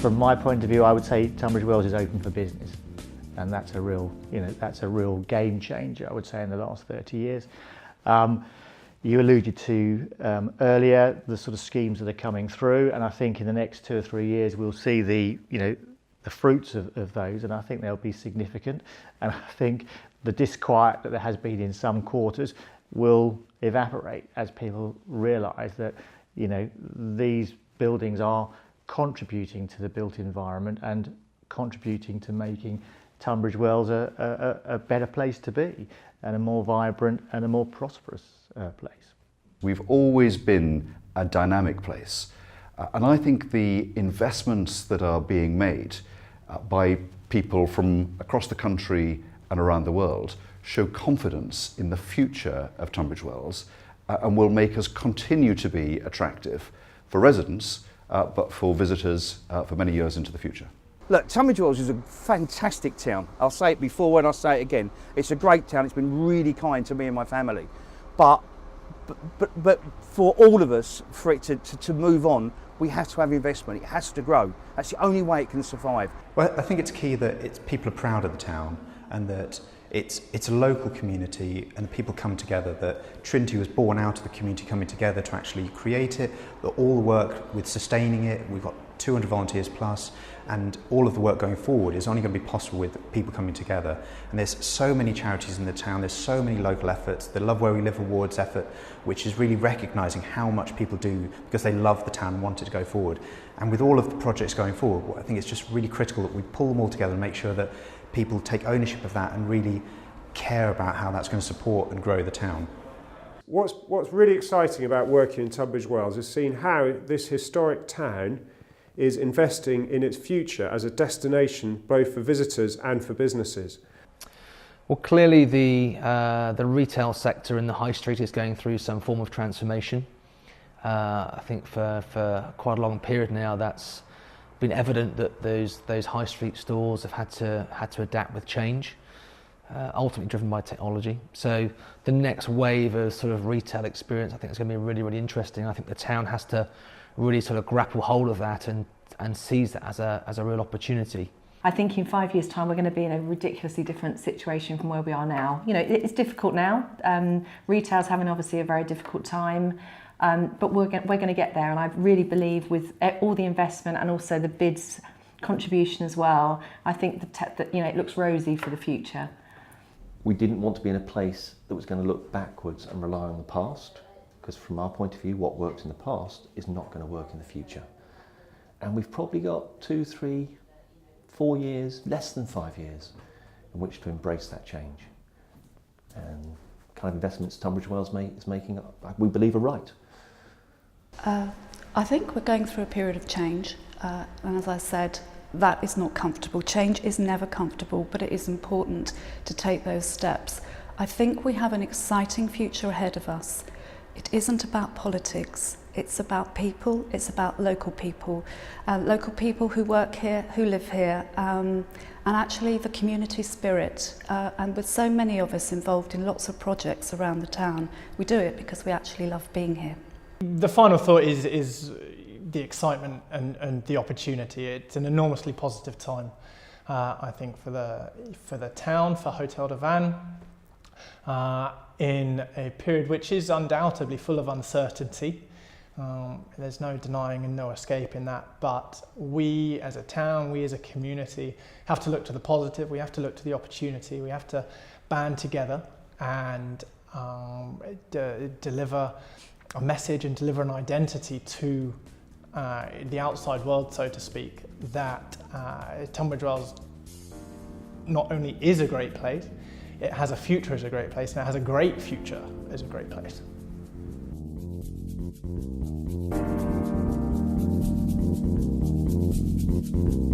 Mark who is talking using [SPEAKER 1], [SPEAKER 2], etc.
[SPEAKER 1] from my point of view, I would say Tunbridge Wells is open for business, and that's a real, that's a real game changer, I would say, in the last 30 years. You alluded to earlier the sort of schemes that are coming through, and I think in the next 2 or 3 years we'll see the fruits of those, and I think they'll be significant. And I think the disquiet that there has been in some quarters will evaporate as people realise that these buildings are contributing to the built environment and contributing to making Tunbridge Wells a better place to be, and a more vibrant and a more prosperous place.
[SPEAKER 2] We've always been a dynamic place, and I think the investments that are being made by people from across the country and around the world show confidence in the future of Tunbridge Wells, and will make us continue to be attractive for residents, but for visitors for many years into the future.
[SPEAKER 3] Look, Tunbridge Wells is a fantastic town. I'll say it before and I'll say it again. It's a great town. It's been really kind to me and my family. But for all of us, for it to move on, we have to have investment. It has to grow. That's the only way it can survive.
[SPEAKER 4] Well, I think it's key that people are proud of the town, and that it's a local community, and people come together, that Trinity was born out of the community coming together to actually create it, that all the work with sustaining it, we've got 200 volunteers plus, and all of the work going forward is only going to be possible with people coming together. And there's so many charities in the town, there's so many local efforts. The Love Where We Live Awards effort, which is really recognising how much people do because they love the town and want it to go forward. And with all of the projects going forward, I think it's just really critical that we pull them all together and make sure that people take ownership of that and really care about how that's going to support and grow the town.
[SPEAKER 5] What's really exciting about working in Tunbridge Wells is seeing how this historic town is investing in its future as a destination both for visitors and for businesses.
[SPEAKER 6] Well, clearly the retail sector in the high street is going through some form of transformation. I think for quite a long period now that's been evident that those high street stores have had to adapt with change, ultimately driven by technology. So the next wave of sort of retail experience, I think, is going to be really, really interesting. I think the town has to really sort of grapple hold of that and seize that as a real opportunity.
[SPEAKER 7] I think in 5 years' time we're going to be in a ridiculously different situation from where we are now. It's difficult now. Retail's having obviously a very difficult time, but we're going to get there. And I really believe with all the investment and also the bids contribution as well, I think that it looks rosy for the future.
[SPEAKER 8] We didn't want to be in a place that was going to look backwards and rely on the past, because from our point of view, what worked in the past is not going to work in the future. And we've probably got 2, 3, 4 years, less than 5 years, in which to embrace that change. And the kind of investments Tunbridge Wells is making, we believe, are right.
[SPEAKER 9] I think we're going through a period of change, and as I said, that is not comfortable. Change is never comfortable, but it is important to take those steps. I think we have an exciting future ahead of us. It isn't about politics, it's about people, it's about local people who work here, who live here, and actually the community spirit. And with so many of us involved in lots of projects around the town, we do it because we actually love being here.
[SPEAKER 10] The final thought is the excitement and the opportunity. It's an enormously positive time, I think, for the town, for Hotel de Van, in a period which is undoubtedly full of uncertainty. There's no denying and no escaping that, but we as a town, we as a community have to look to the positive, we have to look to the opportunity, we have to band together and deliver a message and deliver an identity to the outside world, so to speak, that Tunbridge Wells not only is a great place, it has a future as a great place, and it has a great future as a great place.
[SPEAKER 11] Thank you.